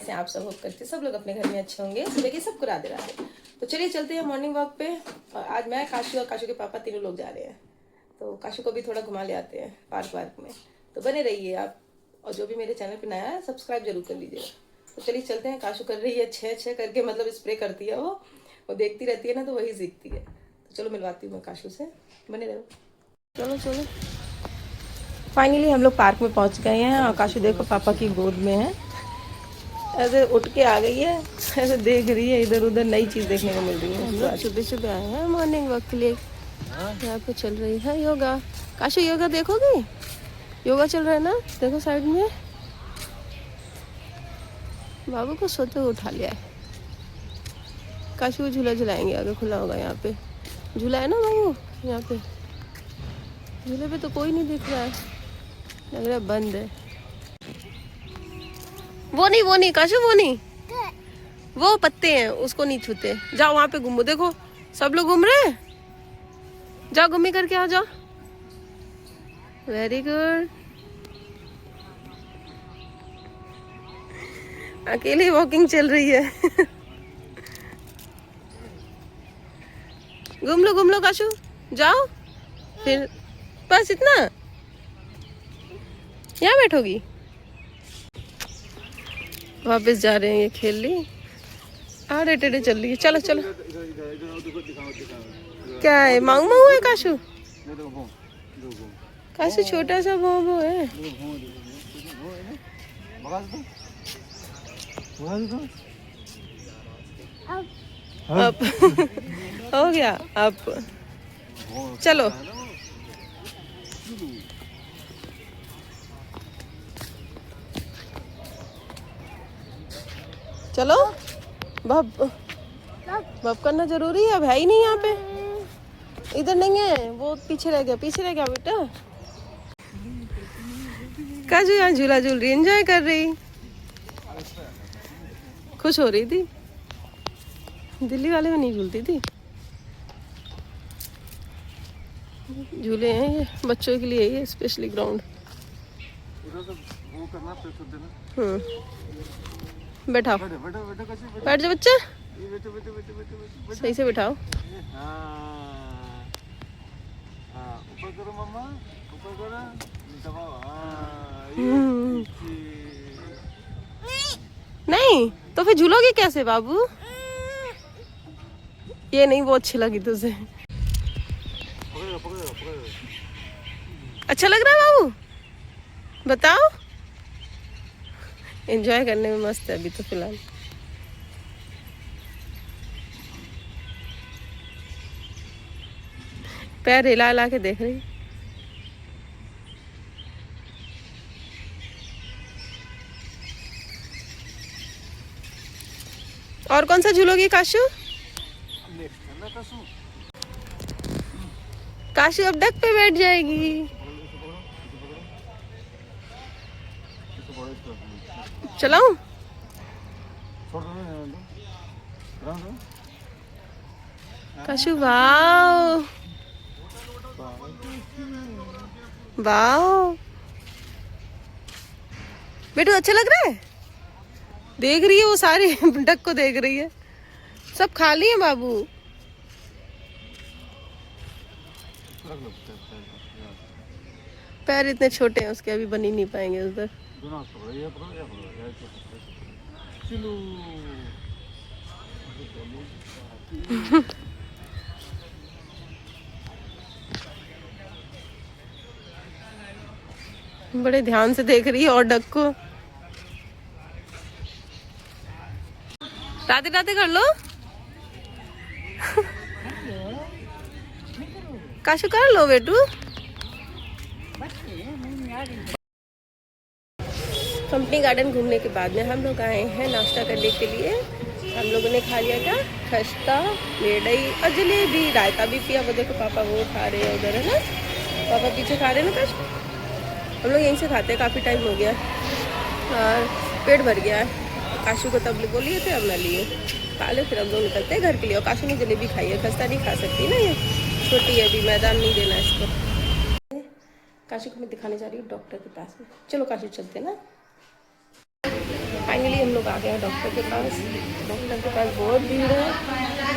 कैसे आप सब? होप करते सब लोग अपने घर में अच्छे होंगे। सुबह की सबको राधे राधे। तो चलिए चलते हैं मॉर्निंग वॉक पे। और आज मैं, काशू और काशू के पापा तीनों लोग जा रहे हैं। तो काशू को भी थोड़ा घुमा ले आते हैं पार्क वार्क में। तो बने रहिए आप, और जो भी मेरे चैनल पे नया है सब्सक्राइब जरूर कर लीजिएगा। तो चलिए चलते हैं। काशू कर रही है छः छः करके, मतलब स्प्रे करती है वो देखती रहती है ना, तो वही सीखती है। तो चलो मिलवाती हूँ मैं काशू से, बने रहो। चलो चलो, फाइनली हम लोग पार्क में पहुंच गए हैं। और काशू देखो पापा की गोद में है, ऐसे उठ के आ गई है, ऐसे देख रही है इधर उधर, नई चीज देखने को मिल रही है। हम लोग सुबह सुबह आए हैं मॉर्निंग वॉक के लिए। यहाँ पे चल रही है योगा। काशू योगा देखोगी? योगा चल रहा है ना, देखो साइड में। बाबू को सोते हुए उठा लिया है। काशू को झूला झुलाएंगे, आगे खुला होगा यहाँ पे झूला है ना बाबू। यहाँ पे झूले पे तो कोई नहीं दिख रहा है, लग रहा है बंद है। वो नहीं काशू, वो नहीं, वो पत्ते हैं, उसको नहीं छूते। जाओ वहां पे घूमो, देखो सब लोग घूम रहे हैं। जाओ घूमी करके आ जाओ। Very good. अकेली वॉकिंग चल रही है। घूम लो काशू, जाओ फिर। बस इतना, यहाँ बैठोगी? वापस जा रहे हैं, ये खेल ली। आड़े टेढ़े चल रही है। चलो चलो। क्या है, माऊ माऊ है काशू? काशू छोटा सा वो है। अब हो गया। अब चलो चलो। बब करना जरूरी है, अब है ही नहीं यहाँ पे। इधर नहीं है, वो पीछे रह गया बेटा। काजू यहाँ झूला झूल रही, एंजॉय कर रही, खुश हो रही थी। दिल्ली वाले में नहीं झूलती थी। झूले हैं ये बच्चों के लिए, ये स्पेशली ग्राउंड। बैठाओ, बैठ जाओ बच्चा, सही से बैठाओ। ऊपर करो मम्मा, ऊपर करो। नहीं तो फिर झूलोगे कैसे बाबू? ये नहीं, वो अच्छी लगी तुझे? अच्छा लग रहा है बाबू? बताओ। एंजॉय करने में मस्त है अभी तो फिलहाल। पैर हिला हिला के देख रही। और कौन सा झूलोगी काशू? काशू अब डक पे बैठ जाएगी। चलाऊं? काशू वाओ वाओ, बेटू अच्छा लग रहा है? देख रही है वो सारे डक को देख रही है। सब खाली है बाबू। पैर इतने छोटे हैं उसके, अभी बन ही नहीं पाएंगे उधर। बड़े ध्यान से देख रही है और डक को। राधे राधे कर लो। काशू कर लो बेटू। कंपनी गार्डन घूमने के बाद में हम लोग आए हैं नाश्ता करने के लिए। हम लोगों ने खा लिया था खस्ता, मेडई और जलेबी, रायता भी पिया। वो देखो पापा वो खा रहे हैं उधर, है ना? पापा पीछे खा रहे हैं ना काशू। हम लोग यहीं से खाते हैं, काफ़ी टाइम हो गया और पेट भर गया है। काशू को तब वो लिए थे, अब ना लिए। खा ले फिर हम लोग निकलते हैं घर के लिए। और काशू ने जलेबी खाई है, खस्ता नहीं खा सकती ना, ये छोटी है अभी, मैदान नहीं देना इसको। काशू को मैं दिखाने जा रही हूँ डॉक्टर के पास में। चलो काशू चलते हैं ना। फाइनली हम लोग आ गए हैं डॉक्टर के पास। डॉक्टर के पास बहुत भीड़ है।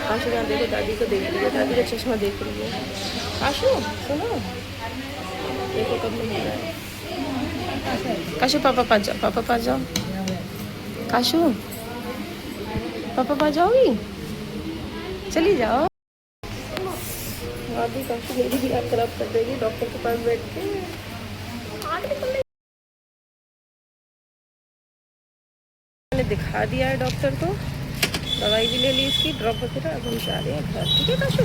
काशू यहाँ देखो दादी को देख रही है, दादी का चश्मा देख रही है। काशू सुनो, देखो कब मिल रहा है। काशू पापा पास जाओ, पापा पास जाओ। काशू पापा पास जाओगी, चली जाओ। अभी काशू मेरी भी हाथ खराब कर देगी डॉक्टर के पास बैठ के। मैंने दिखा दिया है डॉक्टर को, दवाई भी ले ली इसकी, ड्रॉप वगैरह। अब हम जा रहे हैं घर, ठीक है काशू।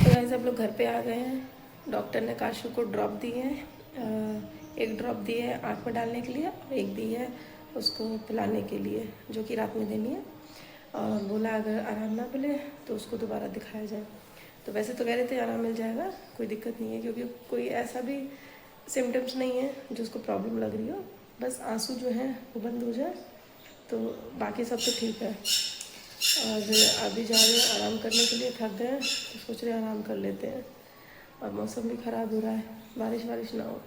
तो यहाँ सब लोग घर पे आ गए हैं। डॉक्टर ने काशू को ड्रॉप दिए हैं, एक ड्रॉप दी है आँख में डालने के लिए और एक दी है उसको पिलाने के लिए, जो कि रात में देनी है। और बोला अगर आराम ना मिले तो उसको दोबारा दिखाया जाए। तो वैसे तो कह रहे थे आराम मिल जाएगा, कोई दिक्कत नहीं है, क्योंकि कोई ऐसा भी सिम्टम्स नहीं है जो उसको प्रॉब्लम लग रही हो। बस आंसू जो है वो बंद हो जाए तो बाकी सब तो ठीक है। और अभी जा रहे हैं आराम करने के लिए, थक गए हैं तो सोच रहे हैं आराम कर लेते हैं। और मौसम भी ख़राब हो रहा है, बारिश ना हो,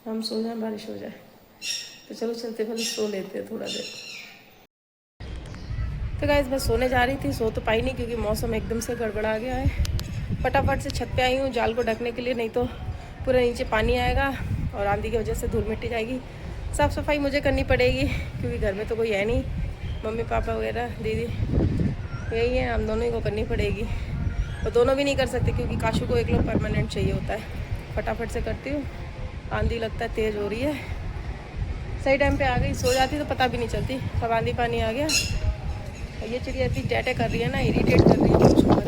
हम सो जाएं बारिश हो जाए। तो चलो चलते पहले सो लेते हैं थोड़ा देर। तो गाइस मैं सोने जा रही थी, सो तो पाई नहीं क्योंकि मौसम एकदम से गड़बड़ा गया है। फटाफट से छत पे आई हूँ जाल को ढकने के लिए, नहीं तो पूरे नीचे पानी आएगा और आंधी की वजह से धूल मिट्टी जाएगी। साफ़ सफाई मुझे करनी पड़ेगी क्योंकि घर में तो कोई है नहीं, मम्मी पापा वगैरह दीदी यही है, हम दोनों ही को करनी पड़ेगी। और दोनों भी नहीं कर सकते क्योंकि काशू को एक लोग परमानेंट चाहिए होता है। फटाफट से करती हूँ, आंधी लगता है तेज़ हो रही है। सही टाइम पे आ गई, सो जाती तो पता भी नहीं चलती, कब आंधी पानी आ गया। और ये चिड़िया इतनी टैटे कर रही है ना, इरीटेट कर रही है मुझको।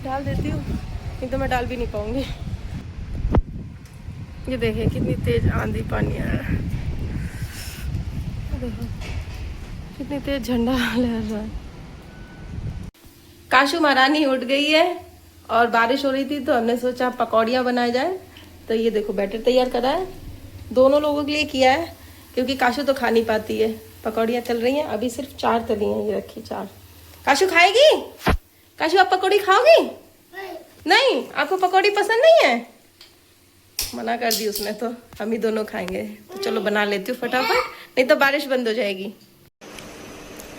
डाल देती हूँ, नहीं तो मैं डाल भी नहीं पाऊँगी। ये देखिए कितनी तेज़ आंधी पानी आ रहा है, देखो कितनी तेज़ झंडा लहर रहा है। काशू महारानी उठ गई है और बारिश हो रही थी तो हमने सोचा पकौड़ियाँ बनाई जाए। तो ये देखो बैटर तैयार करा है, दोनों लोगों के लिए किया है क्योंकि काशू तो खा नहीं पाती है। पकौड़ियाँ चल रही हैं, अभी सिर्फ 4 तली हैं, ये रखी 4। काशू खाएगी? काशू आप पकौड़ी खाओगी? नहीं, आपको पकौड़ी पसंद नहीं है? मना कर दी उसने, तो हम ही दोनों खाएंगे। तो चलो बना लेती हूँ फटाफट, नहीं तो बारिश बंद हो जाएगी।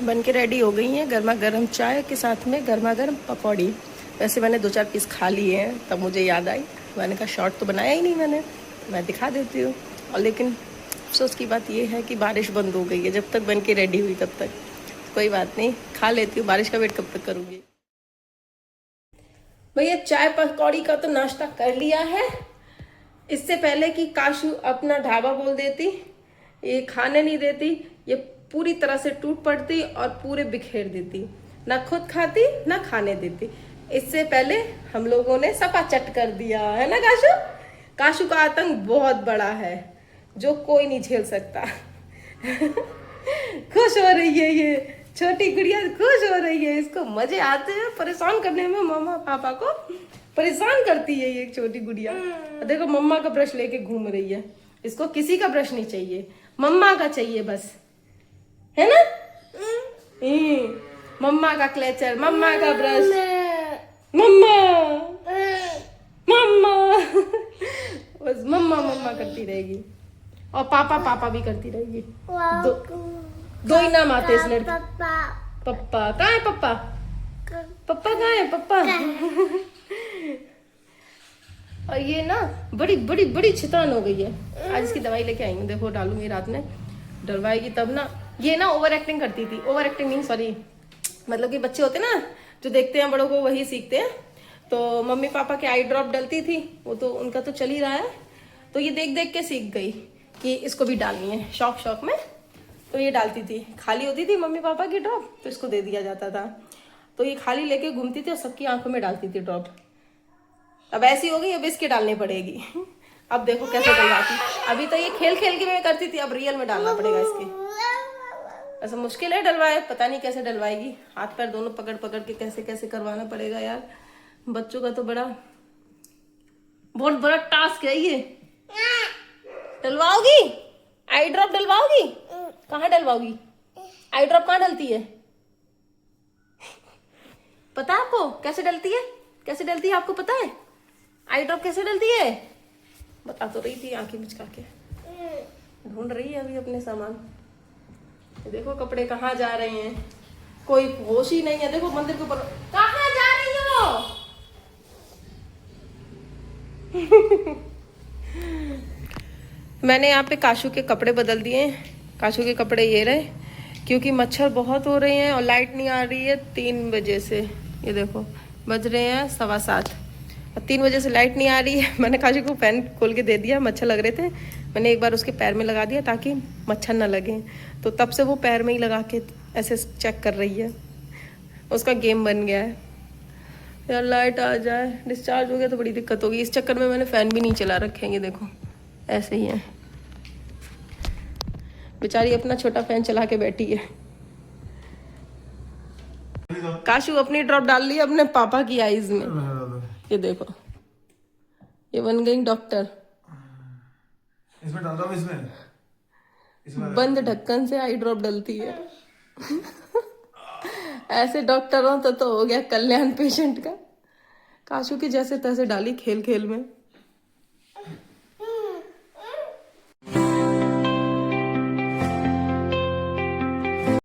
बन के रेडी हो गई हैं, गर्मा गर्म चाय के साथ में गर्मा गर्म पकौड़ी। वैसे मैंने 2-4 पीस खा लिए हैं, तब मुझे याद आई, मैंने कहा शॉर्ट तो बनाया ही नहीं मैंने, मैं दिखा देती हूँ। और लेकिन अफसोस की बात ये है कि बारिश बंद हो गई है, जब तक बन के रेडी हुई तब तक। कोई बात नहीं, खा लेती हूँ, बारिश का वेट कब तक करूँगी। भैया चाय पकौड़ी का तो नाश्ता कर लिया है। इससे पहले कि काशू अपना ढाबा बोल देती, ये खाने नहीं देती, ये पूरी तरह से टूट पड़ती और पूरे बिखेर देती, ना खुद खाती ना खाने देती। इससे पहले हम लोगों ने सपा चट कर दिया है ना काशू। काशू का आतंक बहुत बड़ा है जो कोई नहीं झेल सकता। खुश हो रही है ये छोटी गुड़िया, खुश हो रही है, इसको मजे आते हैं परेशान करने में। मम्मा पापा को परेशान करती है ये छोटी गुड़िया। देखो मम्मा का ब्रश लेके घूम रही है, इसको किसी का ब्रश नहीं चाहिए, मम्मा का चाहिए बस, है ना? मम्मा का क्लेचर, मम्मा का ब्रश, मम्मा मम्मा बस मम्मा मम्मा करती रहेगी और पापा पापा भी करती रहेगी। दो ही नाम आते इस लड़की। पप्पा कहाँ है? पप्पा पप्पा कहाँ है? पप्पा और ये ना बड़ी बड़ी बड़ी छितान हो गई है। आज इसकी दवाई लेके आई हूँ, देखो डालूंगी रात में, डलवाएगी तब ना। ये ना ओवर एक्टिंग करती थी, ओवर एक्टिंग नहीं सॉरी, मतलब कि बच्चे होते ना जो देखते हैं बड़ों को वही सीखते हैं। तो मम्मी पापा के आई ड्रॉप डलती थी, वो तो उनका तो चल ही रहा है, तो ये देख देख के सीख गई कि इसको भी डालनी है, शौक शौक में। तो ये डालती थी, खाली होती थी मम्मी पापा की ड्रॉप तो इसको दे दिया जाता था, तो ये खाली लेके घूमती थी और सबकी आंखों में डालती थी ड्रॉप। अब ऐसी हो गई, अब इसके डालनी पड़ेगी। अब देखो कैसे डलवाती, अभी तो ये खेल खेल के मैं करती थी, अब रियल में डालना पड़ेगा इसके। ऐसा मुश्किल है डलवाए, पता नहीं कैसे डलवाएगी, हाथ पैर दोनों पकड़ पकड़ के कैसे कैसे करवाना पड़ेगा यार। बच्चों का तो बहुत बड़ा टास्क है ये। डलवाओगी? आई ड्रॉप डलवाओगी? कहाँ डलवाओगी? आई ड्रॉप कहाँ डलती है? पता है आपको कैसे डलती है? कैसे डलती है आपको पता है? आई ड्रॉप कैसे डलती है? बता तो रही थी आंखें मिचका के। ढूंढ रही है अभी अपने सामान। ये देखो कपड़े कहाँ जा रहे हैं, कोई होश ही नहीं है। देखो मंदिर के ऊपर, कहाँ जा रही हो? मैंने यहाँ पे काशू के कपड़े बदल दिए। काशू के कपड़े ये रहे, क्योंकि मच्छर बहुत हो रहे हैं और लाइट नहीं आ रही है 3 बजे से। ये देखो बज रहे हैं 7:15 और 3 बजे से लाइट नहीं आ रही है। मैंने काशू को फैन खोल के दे दिया, मच्छर लग रहे थे। मैंने एक बार उसके पैर में लगा दिया ताकि मच्छर ना लगे, तो तब से वो पैर में ही लगा के ऐसे चेक कर रही है। उसका गेम बन गया है। यार लाइट आ जाए, डिस्चार्ज हो गया तो बड़ी दिक्कत होगी। इस चक्कर में मैंने फ़ैन भी नहीं चला रखे हैं। ये देखो ऐसे ही है, बेचारी अपना छोटा फैन चला के बैठी है। काशू अपनी ड्रॉप डाल ली अपने पापा की आईज में। ये देखो ये बन गई डॉक्टर। इसमें डाल दो, इसमें बंद ढक्कन से आई ड्रॉप डलती है। ऐसे डॉक्टर हो तो हो गया कल्याण पेशेंट का। काशू की जैसे तैसे डाली खेल खेल में।